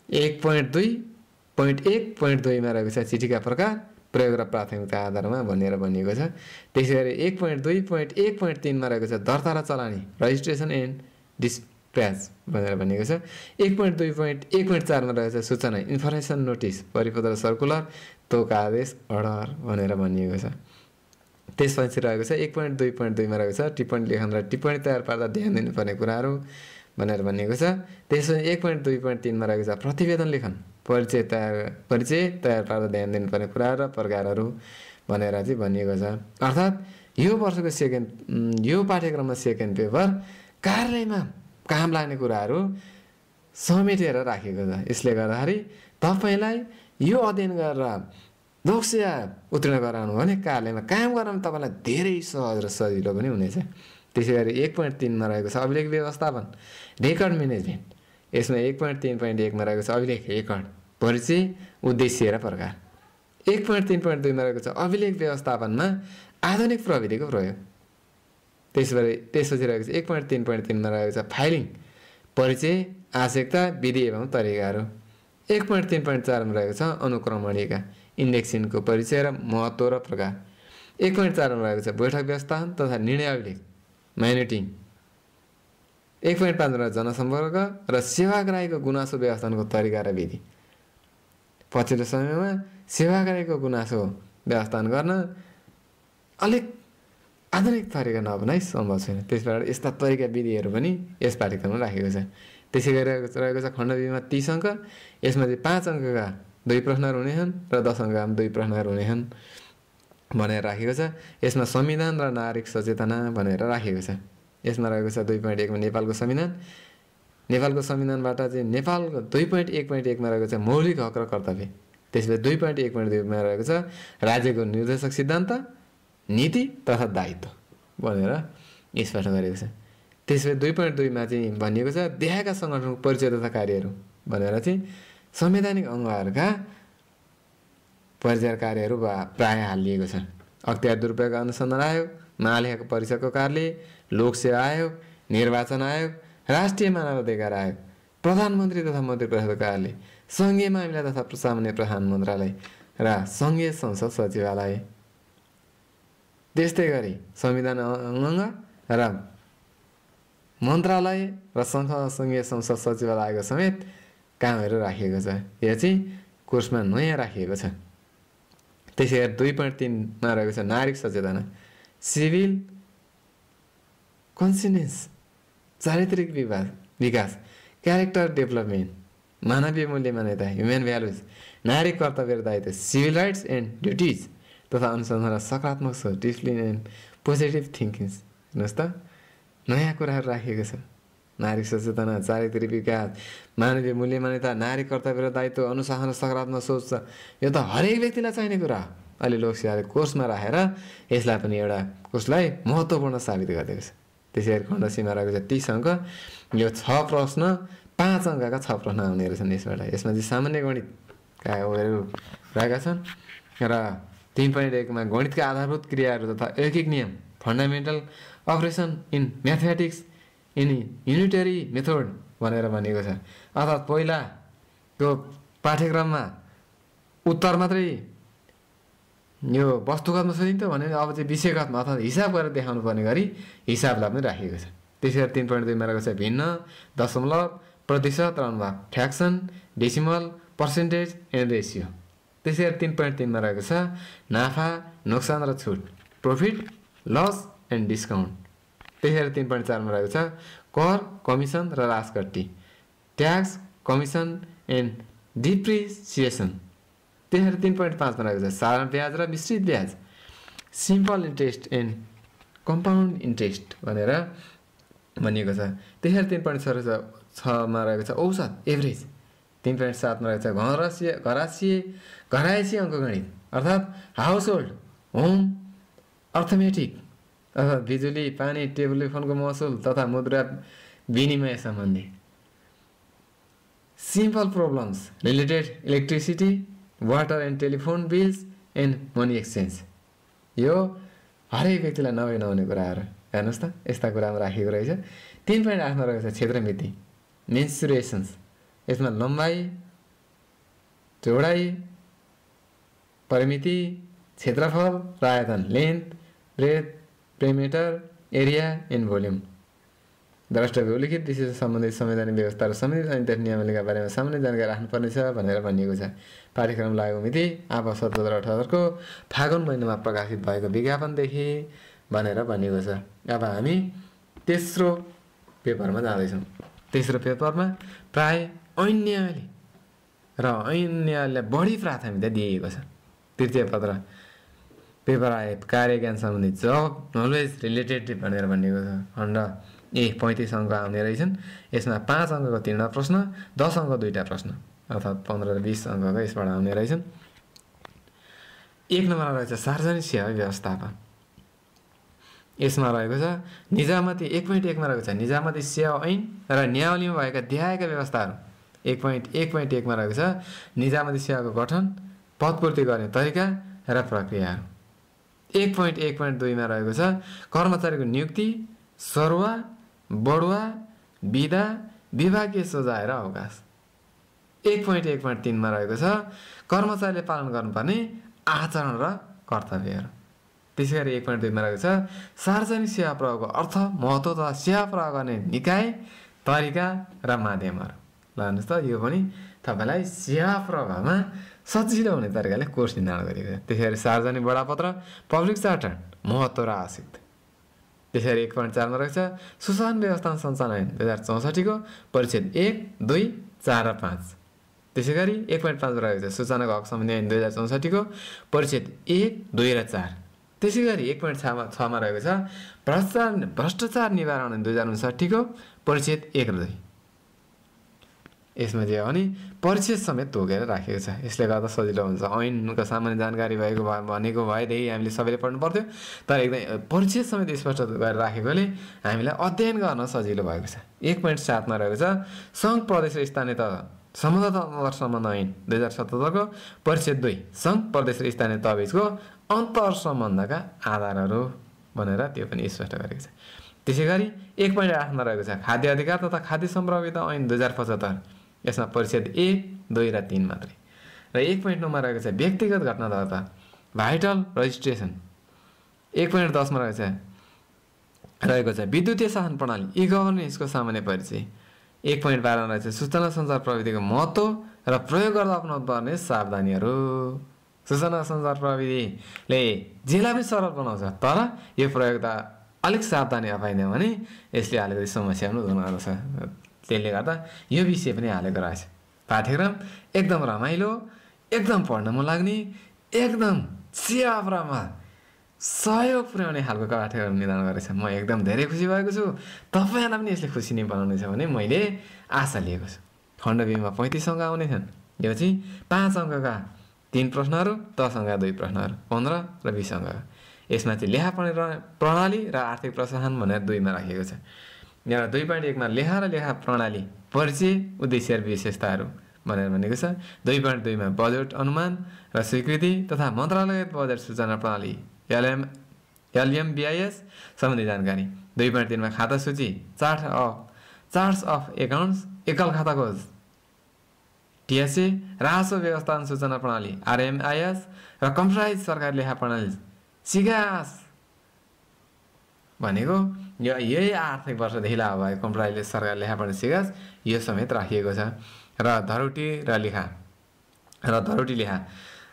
1.2.1.2 मा रहेको छ चिठीका प्रकार प्रयोग र प्राथमिकता आधारमा भनेर भनिएको छ। त्यसै गरी 1.2.1.3 मा रहेको छ दर्ता र चलानी रजिस्ट्रेसन एन्ड डिस्प्याच भनेर भनिएको छ। 1.2.1.4 मा रहेको छ सूचना इन्फर्मेसन नोटिस परिपत्र सर्कुलर तोक आदेश अर्डर भनेर भनिएको छ। त्यसपछि रहेको छ 1.2.2 मा रहेको छ टिप्पणी लेखन र टिप्पणी तयार पार्दा ध्यान दिनुपर्ने कुराहरू भनेर भनिएको छ। त्यसपछि 1.2.3 मा रहेको छ प्रतिवेदन लेखन परिचय तयार पार्दा ध्यान दिनुपर्ने कुराहरू र प्रकारहरू भनेर चाहिँ भनिएको छ। अर्थात् यो वर्षको यो पाठ्यक्रममा सेकेन्ड पेपर कार्यालयमा काम लाग्ने कुराहरू समेटेर राखेको छ। यसले गर्दाखेरि तपाईँलाई यो अध्ययन गरेर दोक्सिया उत्तीर्ण गराउनु भने कार्यालयमा काम गर्न तपाईँलाई धेरै सहज र सजिलो पनि हुनेछ। त्यसै गरी 1.3 मा रहेको छ अभिलेख व्यवस्थापन रेकर्ड म्यानेजमेन्ट। यसमा 1.3.1 मा रहेको छ अभिलेख रेकर्ड परिचय उद्देश्य र प्रकार। 1.3.2 मा रहेको छ अभिलेख व्यवस्थापनमा आधुनिक प्रविधिको प्रयोग। त्यसपछि रहेको छ 1.3.3 मा रहेको छ फाइलिङ परिचय आवश्यकता विधि एवं तरिकाहरू। 1.3.4 मा रहेको छ अनुक्रमणिका इन्डेक्सिङको परिचय र महत्त्व र प्रकार। 1.4 मा रहेको छ बैठक व्यवस्थापन तथा निर्णय अभिलेख म्यानेटिङ। 1.5 मा जनसम्पर्क र सेवाग्राहीको गुनासो व्यवस्थापनको तरिका र विधि। पछिल्लो समयमा सेवाग्राहीको गुनासो व्यवस्थापन गर्न अलिक आधुनिक तरिका नअपनाइ सम्भव छैन। त्यसबाट यस्ता तरिका विधिहरू पनि यस पाठ्यक्रममा राखेको छ। त्यसै गरी रहेको छ खण्ड बीमा 30 अङ्क, यसमा चाहिँ 5 अङ्कका 2 प्रश्नहरू हुनेछन् र 10 अङ्कका 2 प्रश्नहरू हुनेछन् भनेर राखेको छ। यसमा संविधान र नागरिक सचेतना भनेर राखेको छ। यसमा रहेको छ 2.1 मा नेपालको संविधान। नेपालको संविधानबाट चाहिँ नेपालको 2.1.1 मा रहेको छ मौलिक हक र कर्तव्य। त्यसपछि 2.1.2 मा रहेको छ राज्यको निर्देशक सिद्धान्त, नीति तथा दायित्व भनेर यसबाट गरेको छ। त्यसपछि 2.2 मा चाहिँ भनिएको छ देहायका सङ्गठनको परिचय तथा कार्यहरू भनेर चाहिँ संवैधानिक अङ्गहरूका परिचय कार्यहरू प्रायः हालिएको छ। अख्तियार दुरुपयोग अनुसन्धान आयोग, महालेखा परिषदको कार्यालय, लोक सेवा आयोग, निर्वाचन आयोग, राष्ट्रिय मानव अधिकार आयोग, प्रधानमन्त्री तथा मन्त्री परिषदको कार्यालय, सङ्घीय मामिला तथा सामान्य प्रधान मन्त्रालय र सङ्घीय संसद सचिवालय। त्यस्तै गरी संविधान अङ्ग र मन्त्रालय र सङ्घीय संसद सचिवालयको समेत कामहरू राखिएको छ। यो चाहिँ कोर्समा नयाँ राखिएको छ। त्यसै गरी 2.3 मा रहेको छ नागरिक सचेतना, सिभिल कन्सियन्स, चारित्रिक विकास, क्यारेक्टर डेभलपमेन्ट, मानवीय मूल्य मान्यता, ह्युमन भ्यालुज, नागरिक कर्तव्य र दायित्व, सिभिल राइट्स एन्ड ड्युटिज तथा अनुसन्धान र सकारात्मक सोच, डिसिप्लिन एन्ड पोजिटिभ थिङ्किङ्स। हेर्नुहोस् त नयाँ कुराहरू राखिएको छ। नागरिक सचेतना, चारित्रिक विकास, मानवीय मूल्य मान्यता, नागरिक कर्तव्य र दायित्व, अनुशासन र सकारात्मक सोच छ। यो त हरेक व्यक्तिलाई चाहिने कुरा हो। अहिले लोकसेवाले कोर्समा राखेर यसलाई पनि एउटा कोर्सलाई महत्त्वपूर्ण साबित गरिदिएको छ। त्यसै गरी खण्ड सीमा रहेको छ 30 अङ्क। यो 6 प्रश्न 5 अङ्कका 6 प्रश्न आउने रहेछन् यसबाट। यसमा चाहिँ सामान्य गणितका उयोहरू रहेका छन् र 3.1 मा गणितका आधारभूत क्रियाहरू तथा यौगिक नियम, fundamental operation in mathematics in unitary method भनेर भनिएको छ। अर्थात् पहिलाको पाठ्यक्रममा उत्तर मात्रै यो वस्तुगतमा सोधिन्थ्यो भने अब चाहिँ विषयगतमा अर्थात् हिसाब गरेर देखाउनु पर्ने गरी हिसाबलाई पनि राखिएको छ। त्यसै गरी 3.2 मा रहेको छ भिन्न, दशमलव, प्रतिशत र अनुपात, fraction, decimal, percentage and ratio. त्यसै गरी 3.3 मा रहेको छ नाफा, नोक्सान र छुट, प्रफिट, लस एन्ड डिस्काउन्ट। त्यसै गरी 3.4 मा रहेको छ कर, कमिसन र राजकट्टी, ट्याक्स, कमिसन एन्ड डिप्रिसिएसन। त्यसै गरी 3.5 मा रहेको छ साधारण ब्याज र मिश्रित ब्याज, simple interest and compound interest भनेर भनिएको छ। त्यसै गरी 3.6 मा रहेको छ औसत, एभरेज। 3.7 मा रहेको छ घरायसी अङ्कगणित अर्थात् हाउस होल्ड, होम अर्थमेटिक अर्थात् बिजुली, पानी, टेलिफोनको महसुल तथा मुद्रा विनिमय सम्बन्धी। Simple problems related electricity, water and telephone bills and money exchange. यो हरेक व्यक्तिलाई नहुने कुराहरू हेर्नुहोस् त यस्ता कुरामा राखेको रहेछ। 3.8 मा रहेको छ क्षेत्रमिति, मेन्सुरेसन्स। यसमा लम्बाइ, चौडाइ, परिमिति, क्षेत्रफल र आयतन, length, breadth, perimeter, area and volume. द्रष्टव्य उल्लिखित विशेष सम्बन्धित संवैधानिक व्यवस्था र संविधानिक नियमावलीका बारेमा सामान्य जानकारी राख्नुपर्नेछ भनेर भनिएको छ। पाठ्यक्रम लागु मिति आफू 1778 को फागुन महिनामा प्रकाशित भएको विज्ञापनदेखि भनेर भनिएको छ। अब हामी तेस्रो पेपरमा जाँदैछौँ। तेस्रो पेपरमा प्राय ऐन नियमावली र ऐन नियमावलीलाई बढी प्राथमिकता दिइएको छ। तृतीय पत्र पेपर आए कार्य ज्ञान सम्बन्धी जब नलेज रिलेटेड भनेर भनिएको छ। खण्ड 35 अङ्क आउने रहेछन्। यसमा 5 अङ्कको 3 प्रश्न, 10 अङ्कको 2 प्रश्न अर्थात् 15 र 20 अङ्कको यसबाट आउने रहेछन्। 1 नम्बरमा रहेछ सार्वजनिक सेवा व्यवस्थापन। यसमा रहेको छ निजामती 1.1 मा रहेको छ निजामती सेवा ऐन र नियमावलीमा भएका देहायका व्यवस्थाहरू। 1.1.1 मा रहेको छ निजामती सेवाको गठन, पदपूर्ति गर्ने तरिका र प्रक्रियाहरू। 1.1.2 मा रहेको छ कर्मचारीको नियुक्ति, सरुवा, बढुवा, बिदा, विभागीय सजाय र अवकाश। 1.1.3 मा रहेको छ कर्मचारीले पालन गर्नुपर्ने आचरण र कर्तव्यहरू। त्यसै गरी 1.2 मा रहेको छ सार्वजनिक सेवा प्रयोगको अर्थ, महत्त्व तथा सेवा प्रयोग गर्ने निकाय, तरिका र माध्यमहरू। ल हेर्नुहोस् त यो पनि तपाईँलाई सेवा प्रयोगमा सजिलो हुने तरिकाले कोर्स निर्धारण गरिएको छ। त्यसै गरी सार्वजनिक बडापत्र, पब्लिक चार्टर, महत्त्व र आवश्यकता। त्यसरी 1.4 मा रहेको छ सुशासन व्यवस्थापन सञ्चालन 2064 को परिच्छेद 1, 2, 4 र 5। त्यसैगरी 1.5 मा रहेको छ सूचनाको हक सम्बन्धी ऐन 2064 को परिच्छेद 1, 2 र 4। त्यसैगरी 1.6 मा रहेको छ भ्रष्टाचार निवारण ऐन 2059 को परिच्छेद 1 र 2। यसमा जे हो भने परिच्छेद समेत तोकेर राखेको छ। यसले गर्दा सजिलो हुन्छ। ऐनको सामान्य जानकारी भनेको भएदेखि हामीले सबैले पढ्नु पर्थ्यो, तर एकदम परिच्छेद समेत स्पष्ट गरेर राखेकोले हामीलाई अध्ययन गर्न सजिलो भएको छ। 1.7 मा रहेको छ सङ्घ प्रदेश र स्थानीय तह सम्बन्ध सम्बन्ध ऐन 2077 को परिच्छेद 2 सङ्घ प्रदेश र स्थानीय तहबीचको अन्तर सम्बन्धका आधारहरू भनेर त्यो पनि स्पष्ट गरेको छ। त्यसैगरी 1.8 मा रहेको छ खाद्य अधिकार तथा खाद्य सम्प्रभुता ऐन 2075। यसमा परिच्छेद 1, 2 र 3 मात्रै। र 1.9 मा रहेको छ व्यक्तिगत घटना दर्ता भाइटल रजिस्ट्रेसन। 1.10 मा रहेको छ विद्युतीय शासन प्रणाली ई गभर्नेन्सको सामान्य परिचय। 1.12 मा रहेको छ सूचना सञ्चार प्रविधिको महत्त्व र प्रयोग गर्दा अपनाउनु पर्ने सावधानीहरू। सूचना सञ्चार प्रविधिले जेलाई पनि सरल बनाउँछ, तर यो प्रयोगदा अलिक सावधानी अपाइदियो भने यसले अलिकति समस्या पनि हुन सक्छ। त्यसले गर्दा यो विषय पनि हालेको रहेछ। पाठ्यक्रम एकदम रमाइलो, एकदम पढ्न मन लाग्ने, एकदम सेवामा सहयोग पुर्याउने खालको पाठ्यक्रम निर्धारण गरेछ। म एकदम धेरै खुसी भएको छु। तपाईँहरूलाई पनि यसले खुसी नै बनाउनेछ भने मैले आशा लिएको छु। खण्ड बीमा 35 अङ्क आउनेछन्। यो चाहिँ 5 अङ्कका 3 प्रश्नहरू, 10 अङ्कका 2 प्रश्नहरू, 15 र 20 अङ्कका। यसमा चाहिँ लेखा प्रणाली र आर्थिक प्रशासन भनेर 2 मा राखिएको छ। यहाँ 2.1 मा लेखा र लेखा प्रणाली परिचय, उद्देश्य र विशेषताहरू भनेर भनेको छ। 2.2 मा बजेट अनुमान र स्वीकृति तथा मन्त्रालयगत बजेट सूचना प्रणाली LMBIS सम्बन्धी जानकारी। 2.3 मा खाता सूची चार्ट्स अफ एकाउन्ट्स एकल खाताको TSA राजस्व व्यवस्थापन सूचना प्रणाली RMIS र कम्प्युटराइज सरकारी लेखा प्रणाली सिगास भनेको यही आर्थिक वर्षदेखि लागू भएको कम्प्युटराइज सरकारी लेखा प्रणाली सिगास यो समेत राखिएको छ। र धरोटी लेखा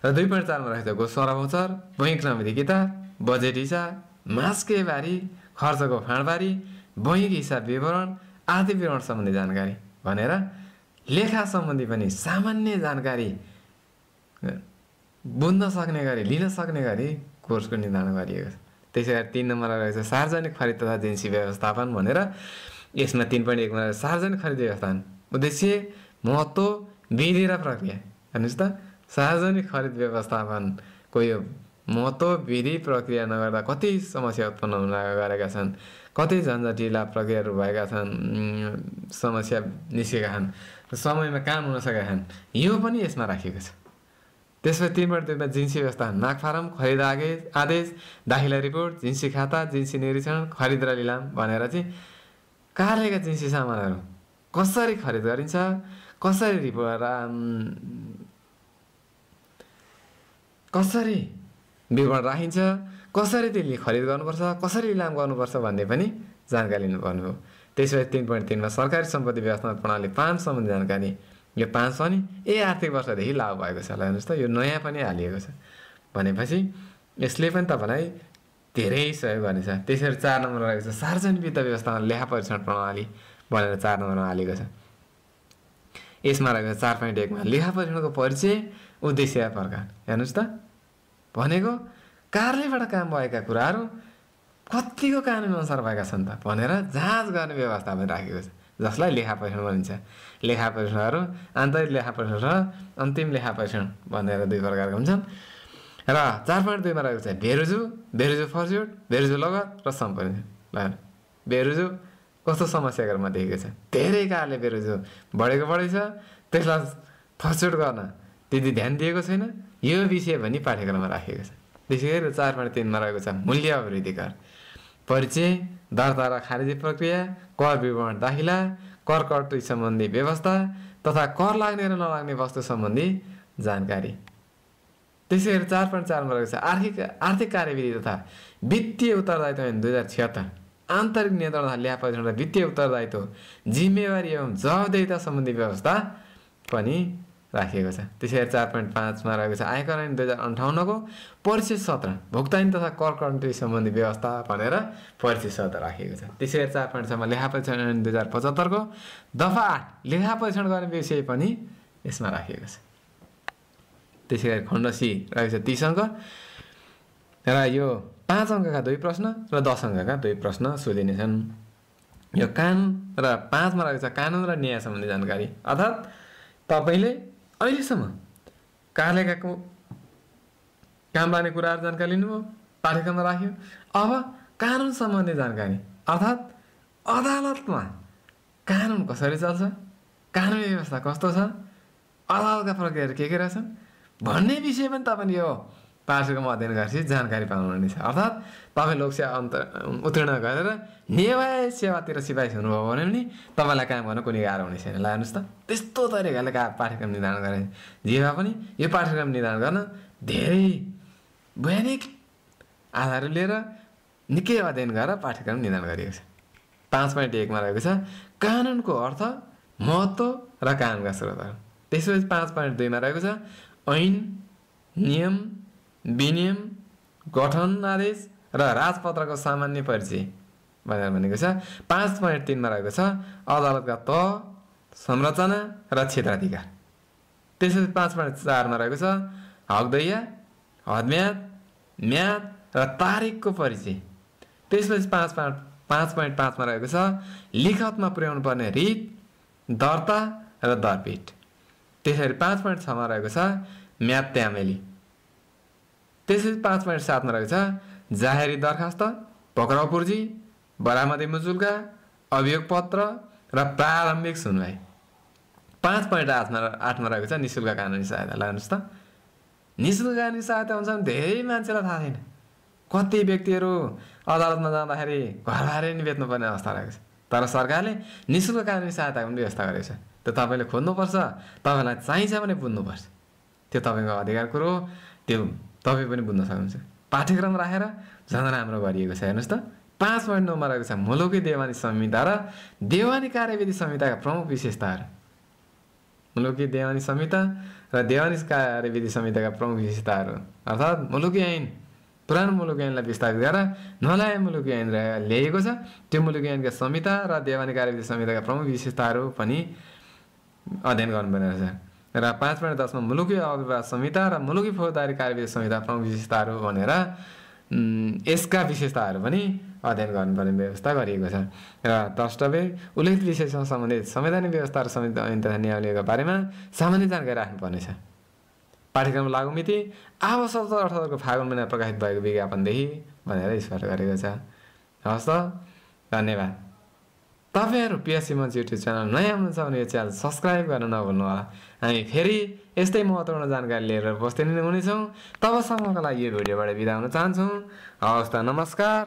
र 2.4 मा रहेको छ गोस्वारा भौचर, बैङ्क नमिति किताब, बजेट हिसाब, मास्के बारी, खर्चको फाँडबारी, बैङ्क हिसाब विवरण, आर्थिक विवरण सम्बन्धी जानकारी भनेर लेखा सम्बन्धी पनि सामान्य जानकारी बुझ्न सक्ने गरी लिन सक्ने गरी कोर्सको निर्धारण गरिएको छ। त्यसैगरी 3 नम्बरमा रहेको छ सार्वजनिक खरिद तथा एजेन्सी व्यवस्थापन भनेर। यसमा 3.1 मा सार्वजनिक खरिद व्यवस्थापन उद्देश्य, महत्त्व, विधि र प्रक्रिया। हेर्नुहोस् त, सार्वजनिक खरिद व्यवस्थापनको यो महत्त्व, विधि, प्रक्रिया नगर्दा कति समस्या उत्पन्न हुन गरेका छन्, कति झन्झटिला प्रक्रियाहरू भएका छन्, समस्या निस्केका छन्, समयमा काम हुन सकेका छन्, यो पनि यसमा राखिएको छ। त्यसपछि 3.2 मा जिन्सी व्यवस्थापन माग फारम, खरिद आदेश, दाखिला रिपोर्ट, जिन्सी खाता, जिन्सी निरीक्षण, खरिद र लिलाम भनेर चाहिँ कार्यालयका जिन्सी सामानहरू कसरी खरिद गरिन्छ, कसरी विवरण राखिन्छ, कसरी त्यसले खरिद गर्नुपर्छ, कसरी लिलाम गर्नुपर्छ भन्ने पनि जानकारी लिनुपर्ने हो। त्यसपछि 3.3 मा सरकारी सम्पत्ति व्यवस्थापन प्रणाली 5 सम्बन्धी जानकारी। यो 5 पनि आर्थिक वर्षदेखि लागू भएको छ। हेर्नुहोस् त, यो नयाँ पनि हालिएको छ भनेपछि यसले पनि तपाईँलाई धेरै सहयोग गर्नेछ। त्यसरी 4 नम्बरमा रहेको छ सार्वजनिक वित्त व्यवस्थापन लेखा परीक्षण प्रणाली भनेर 4 नम्बरमा हालेको छ। यसमा रहेको छ 4.1 मा लेखा परीक्षणको परिचय, उद्देश्य, प्रकार। हेर्नुहोस् त, भनेको कार्यालयबाट काम भएका कुराहरू कतिको कानुन अनुसार भएका छन् त भनेर जाँच गर्ने व्यवस्था पनि राखेको छ, जसलाई लेखा परीक्षण भनिन्छ। लेखा परीक्षणहरू आन्तरिक लेखा परीक्षण र अन्तिम लेखा परीक्षण भनेर 2 प्रकारका हुन्छन्। र 4.2 मा रहेको छ बेरुजु फर्स्युट, बेरुजु लगत र सम्पत्ति। बेरुजु कस्तो समस्याको रूपमा देखेको छ, धेरै कारणले बेरुजु बढेको छ, त्यसलाई फर्स्युट गर्न त्यति ध्यान दिएको छैन। यो विषय पनि पाठ्यक्रममा राखिएको छ। त्यसैगरी 4.3 मा रहेको छ मूल्य अभिवृद्धि कर, परिचय, दर्ता र खारेजी प्रक्रिया, कर विवरण दाखिला, कर कटौती सम्बन्धी व्यवस्था तथा कर लाग्ने र नलाग्ने वस्तु सम्बन्धी जानकारी। त्यसैगरी 4.4 मा रहेको छ आर्थिक कार्यविधि तथा वित्तीय उत्तरदायित्व ऐन 2076, आन्तरिक नियन्त्रण तथा लेखा परीक्षण र वित्तीय उत्तरदायित्व, जिम्मेवारी एवं जवाबदेहिता सम्बन्धी व्यवस्था पनि राखिएको छ। त्यसै गरी 4.5 मा रहेको छ आयकर ऐन 2058 को परिचय सत्र भुक्तानी तथा कर कटौती सम्बन्धी व्यवस्था भनेर परिचय सत्र राखिएको छ। त्यसै गरी 4.6 मा लेखा परीक्षण ऐन 2075 को दफा 8 लेखा परीक्षण गर्ने विषय पनि यसमा राखिएको छ। त्यसै गरी खण्ड सी रहेको छ 30 अङ्क र यो 5 अङ्कका 2 प्रश्न र 10 अङ्कका 2 प्रश्न सोधिनेछन्। यो कानुन र 5 मा रहेको छ कानुन र न्याय सम्बन्धी जानकारी, अर्थात् तपाईले अहिलेसम्म कार्यालयका काम लाग्ने कुराहरू जानकारी लिनुभयो, पाठ्यक्रममा राख्यो। अब कानुन सम्बन्धी जानकारी, अर्थात् अदालतमा कानुन कसरी चल्छ, कानुनी व्यवस्था कस्तो छ, अदालतका प्रक्रियाहरू के रहेछन् भन्ने विषय पनि तपाईँले यो पाठ्यक्रम अध्ययन गरेपछि जानकारी पाउनुहुनेछ। अर्थात् तपाईँ लोकसेवा उत्तीर्ण गरेर न्याय सेवातिर सिपाही हुनुभयो भने पनि तपाईँलाई काम गर्न कुनै गाह्रो हुने छैन। लानुहोस् त त्यस्तो तरिकाले पाठ्यक्रम निर्धारण गरे जे भए पनि यो पाठ्यक्रम निर्धारण गर्न धेरै वैज्ञानिक आधार लिएर निकै अध्ययन गरेर पाठ्यक्रम निर्धारण गरिएको छ। 5.1 मा रहेको छ कानुनको अर्थ, महत्त्व र कानुनका स्रोतहरू। त्यसपछि 5.2 मा रहेको छ ऐन, नियम, विनियम, गठन आदेश र राजपत्रको सामान्य परिचय भनेर भनेको छ। 5.3 मा रहेको छ अदालतका तह, संरचना र क्षेत्राधिकार। त्यसपछि 5.4 मा रहेको छ हकदैया, हदम्याद, म्याद र तारिकको परिचय। त्यसपछि 5.5 मा रहेको छ लिखतमा पुर्याउनु पर्ने रिट, दर्ता र दरपीठ। त्यसरी 5.6 मा रहेको छ म्याद त्यामेली। त्यसपछि 5.7 मा रहेको छ जाहेरी दरखास्त, पक्राउ पूर्जी, बरामदी मुचुल्का, अभियोग पत्र र प्रारम्भिक सुनवाई। 5.8 मा रहेको छ निःशुल्क कानुनी सहायता। लानुहोस् त निःशुल्क कानुनी सहायता हुन्छ भने धेरै मान्छेलाई थाहा छैन। कति व्यक्तिहरू अदालतमा जाँदाखेरि घरबारै नि बेच्नुपर्ने अवस्था रहेको छ। तर सरकारले निःशुल्क कानुनी सहायताको पनि व्यवस्था गरेको छ। त्यो तपाईँले खोज्नुपर्छ, तपाईँलाई चाहिन्छ भने बुझ्नुपर्छ। त्यो तपाईँको अधिकार कुरो, त्यो तपाईँ पनि बुझ्न सक्नुहुन्छ। पाठ्यक्रम राखेर झन् राम्रो गरिएको छ। हेर्नुहोस् त 5.9 मा रहेको छ मुलुकी देवानी संहिता र देवानी कार्यविधि संहिताका प्रमुख विशेषताहरू। मुलुकी देवानी संहिता र देवानी कार्यविधि संहिताका प्रमुख विशेषताहरू, अर्थात् मुलुकी ऐन पुरानो मुलुकी ऐनलाई विस्तारित गरेर नयाँ मुलुकी ऐन ल्याएको छ। त्यो मुलुकी ऐनका संहिता र देवानी कार्यविधि संहिताका प्रमुख विशेषताहरू पनि अध्ययन गर्नुपर्ने रहेछ। र 5.10 मा मुलुकी अविवाद संहिता र मुलुकी फौजदारी कार्यविधि संहिता प्रमुख विशेषताहरू भनेर यसका विशेषताहरू पनि अध्ययन गर्नुपर्ने व्यवस्था गरिएको छ। र द्रष्टव्य उल्लेखित विषयसँग सम्बन्धित संवैधानिक व्यवस्था र संविधान ऐन तथा नियमावलीका बारेमा सामान्य जानकारी राख्नुपर्नेछ। पाठ्यक्रम लागु मिति आवश्यक 78 को फागुन महिना प्रकाशित भएको विज्ञापनदेखि भनेर स्पष्ट गरेको छ। हस् त, धन्यवाद। तपाईहरु पिएससी मञ्च युट्युब च्यानल नयाँ हुनुहुन्छ भने यो च्यानल सब्स्क्राइब गर्न नभुल्नु होला। हामी फेरि यस्तै महत्त्वपूर्ण जानकारी लिएर उपस्थित हुनेछौँ। तबसम्मको लागि यो भिडियोबाट बिदा हुन चाहन्छौँ। हवस् त, नमस्कार।